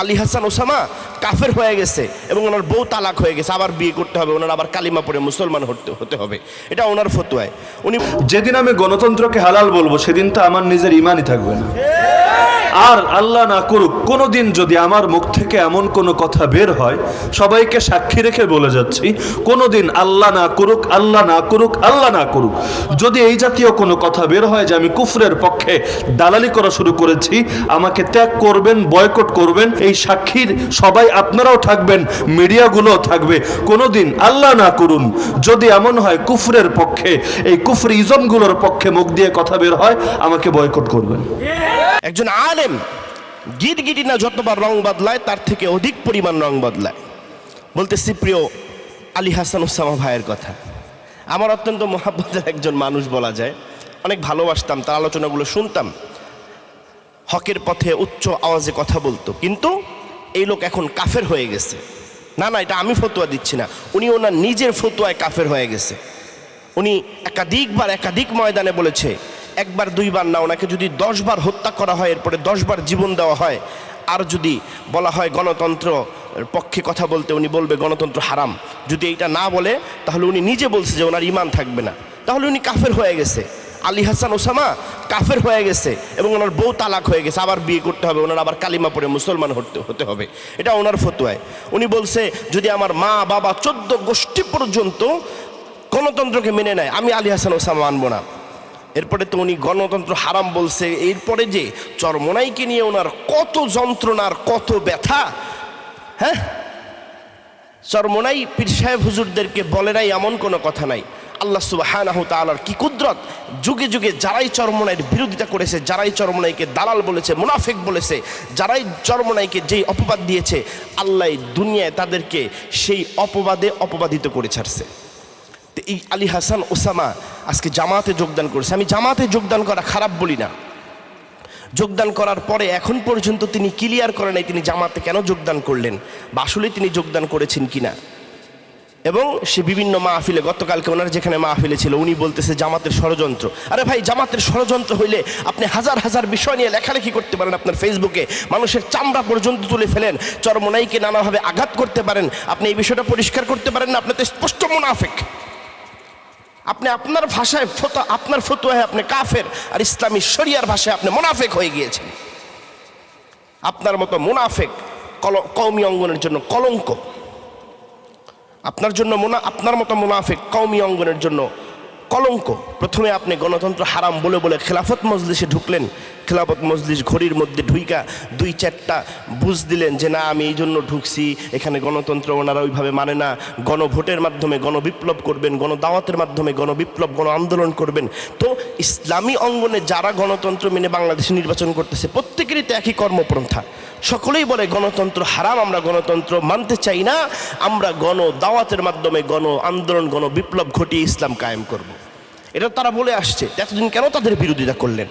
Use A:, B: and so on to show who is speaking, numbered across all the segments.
A: Ali Hasan Osama কাফের হয়ে গেছে এবং ওনার বউ তালাক হয়ে গেছে, আবার বিয়ে করতে হবে, ওনার আবার কালিমা পড়ে মুসলমান হতে হবে, এটা ওনার ফতোয়ায়। উনি
B: যেদিন আমি গণতন্ত্রকে হালাল বলবো সেদিন তো আমার নিজের ইমানই থাকবে না। আর আল্লাহ না করুক কোনোদিন যদি আমার মুখ থেকে এমন কোনো কথা বের হয়, সবাইকে সাক্ষী রেখে বলে যাচ্ছি, কোনোদিন আল্লাহ না করুক, আল্লাহ না করুক, আল্লাহ না করুক, যদি এই জাতীয় কোনো কথা বের হয় যে আমি কুফরের পক্ষে দালালি করা শুরু করেছি, আমাকে ত্যাগ করবেন, বয়কট করবেন। এই সাক্ষীর সবাই আপনারাও থাকবেন, মিডিয়াগুলোও থাকবে। কোনোদিন আল্লাহ না করুন যদি এমন হয় কুফরের পক্ষে, এই কুফরি ইজমগুলোর পক্ষে মুখ দিয়ে কথা বের হয়, আমাকে বয়কট করবেন।
A: একজন আলেম গিরগিটি না যতবার রং বদলায় তার থেকে অধিক পরিমাণ রং বদলায়। বলতেছি প্রিয় আলী হাসান ওসামা ভাইয়ের কথা। আমার অত্যন্ত মহাব্বতের একজন মানুষ বলা যায়, অনেক ভালোবাসতাম, তার আলোচনাগুলো শুনতাম, হকের পথে উচ্চ আওয়াজে কথা বলতো। কিন্তু এই লোক এখন কাফের হয়ে গেছে। না না, এটা আমি ফতোয়া দিচ্ছি না, উনি ওনার নিজের ফতোয়ায় কাফের হয়ে গেছে। উনি একাধিক ময়দানে বলেছে, একবার দুইবার না, ওনাকে যদি 10 বার হত্যা করা হয়, এরপরে 10 বার জীবন দেওয়া হয়, আর যদি বলা হয় গণতন্ত্র পক্ষে কথা বলতে, উনি বলবে গণতন্ত্র হারাম। যদি এইটা না বলে তাহলে উনি নিজে বলছে যে ওনার ঈমান থাকবে না, তাহলে উনি কাফের হয়ে গেছে। আলী হাসান ওসামা কাফের হয়ে গেছে এবং ওনার বউ তালাক হয়ে গেছে, আবার বিয়ে করতে হবে, ওনার আবার কালিমা পড়ে মুসলমান হতে হবে, এটা ওনার ফতোয়ায়। উনি বলছে যদি আমার মা বাবা 14 গোষ্ঠী পর্যন্ত গণতন্ত্রকে মেনে নেয়, আমি আলী হাসান ওসামা মানব না। এরপরে তো উনি গণতন্ত্র হারাম বলছে। এরপরে যে চরমোনাইকে নিয়ে ওনার কত যন্ত্রণার, কত ব্যথা, হ্যাঁ, চরমোনাই পীর সাহেব হুজুরদেরকে বলে নাই এমন কোনো কথা নাই। আল্লাহ সুবহানাহু তাআলার কি কুদরত, যুগে যুগে যারাই চরমোনাইয়ের বিরোধিতা করেছে, যারাই চরমোনাইকে দালাল বলেছে, মুনাফিক বলেছে, যারাই চরমোনাইকে যেই অপবাদ দিয়েছে, আল্লাহ দুনিয়ায় তাদেরকে সেই অপবাদে অপবাদিত করে ছাড়ছে। এই আলী হাসান ওসামা আজকে জামাতে যোগদান করেছে। আমি জামাতে যোগদান করা খারাপ বলি না, যোগদান করার পরে এখন পর্যন্ত তিনি ক্লিয়ার করে নাই তিনি জামাতে কেন যোগদান করলেন বা আসলে তিনি যোগদান করেছেন কিনা। এবং সে বিভিন্ন মাহফিলে, গতকালকে ওনার যেখানে মাহফিলে ছিল, উনি বলতেছে জামাতের ষড়যন্ত্র। আরে ভাই, জামাতের ষড়যন্ত্র হইলে আপনি হাজার হাজার বিষয় নিয়ে লেখালেখি করতে পারেন, আপনার ফেসবুকে মানুষের চামড়া পর্যন্ত তুলে ফেলেন, চরমোনাইকে নানাভাবে আঘাত করতে পারেন, আপনি এই বিষয়টা পরিষ্কার করতে পারেন না, আপনি তো স্পষ্ট মুনাফিক। আপনি আপনার ভাষায় আপনার ফতোয়ায় আপনি কাফের, আর ইসলামী শরিয়ার ভাষায় আপনি মুনাফিক হয়ে গিয়েছেন। আপনার মতো মুনাফিক কওমি অঙ্গনের জন্য কলঙ্ক। আপনার মতো মুনাফিক কওমি অঙ্গনের জন্য কলঙ্ক। প্রথমে আপনি গণতন্ত্র হারাম বলে বলে খেলাফত মজলিসে ঢুকলেন, খেলাফত মজলিস ঘড়ির মধ্যে ঢুইকা 2-4টা বুঝ দিলেন যে না আমি এই জন্য ঢুকছি, এখানে গণতন্ত্র ওনারা ওইভাবে মানে না, গণভোটের মাধ্যমে গণবিপ্লব করবেন, গণদাওয়াতের মাধ্যমে গণবিপ্লব, গণ আন্দোলন করবেন। তো ইসলামী অঙ্গনে যারা গণতন্ত্র মেনে বাংলাদেশে নির্বাচন করতেছে প্রত্যেকেরই তো একই কর্মপন্থা, সকলেই বলে গণতন্ত্র হারাম, আমরা গণতন্ত্র মানতে চাই না, আমরা গণদাওয়াতের মাধ্যমে গণ আন্দোলন, গণবিপ্লব ঘটিয়ে ইসলাম কায়েম করব। এটা তারা বলে আসছে। এতদিন কেন তাদের বিরোধিতা করলেন?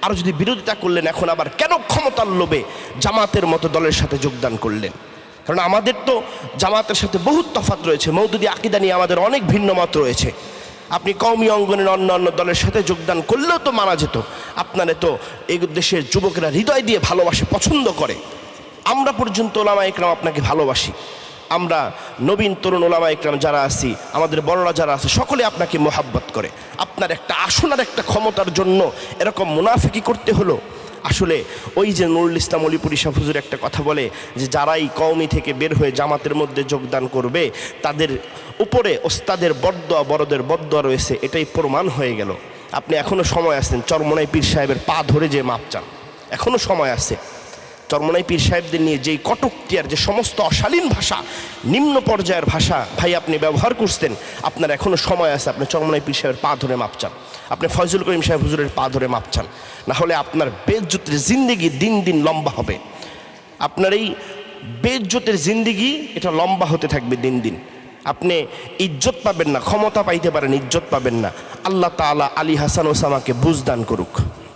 A: আর যদি বিরোধিতা করলেন, এখন আবার কেন ক্ষমতার লোভে জামাতের মতো দলের সাথে যোগদান করলেন? কারণ আমাদের তো জামাতের সাথে বহুত তফাৎ রয়েছে, মওদুদি আকীদা নিয়ে আমাদের অনেক ভিন্ন মত রয়েছে। আপনি কওমি অঙ্গনের অন্য দলের সাথে যোগদান করলেও তো মানা যেত। আপনারা তো এই দেশের যুবকেরা হৃদয় দিয়ে ভালোবাসে, পছন্দ করে। আমরা পর্যন্ত ওলামা ইকরাম আপনাকে ভালোবাসি, আমরা নবীন তরুণ ওলামা ইকরাম যারা আছি, আমাদের বড়রা যারা আছে, সকলে আপনাকে মোহাব্বত করে। আপনার একটা আসন আর একটা ক্ষমতার জন্য এরকম মুনাফিকি করতে হলো? আসলে ওই যে নুরুল ইসলাম অলিপুরি শাহ হুজুর একটা কথা বলে যে যারাই কওমি থেকে বের হয়ে জামাতের মধ্যে যোগদান করবে তাদের উপরে ওস্তাদের বরদোয়া, বড়দের বরদোয়া রয়েছে, এটাই প্রমাণ হয়ে গেল। আপনি এখনও সময় আছেন, চরমোনাই পীর সাহেবের পা ধরে যে মাপ চান, এখনও সময় আছে। চরমোনাই পীর সাহেবদের নিয়ে যেই কটূক্তি আর যে সমস্ত অশালীন ভাষা, নিম্ন পর্যায়ের ভাষা ভাই আপনি ব্যবহার করতেন, আপনার এখনও সময় আছে। আপনি চরমোনাই পীর সাহেবের পা ধরে মাপ চান, আপনি ফয়জুল করিম সাহেব হুজুরের পা ধরে মাপ চান, না হলে আপনার বেইজ্জতের জিন্দেগি দিন দিন লম্বা হবে। আপনার এই বেইজ্জতের জিন্দেগি এটা লম্বা হতে থাকবে দিন দিন। আপনি ইজ্জত পাবেন না, ক্ষমতা পাইতে পারেন, ইজ্জত পাবেন না। আল্লাহ তাআলা আলী হাসান ওসামাকে বুঝদান করুক।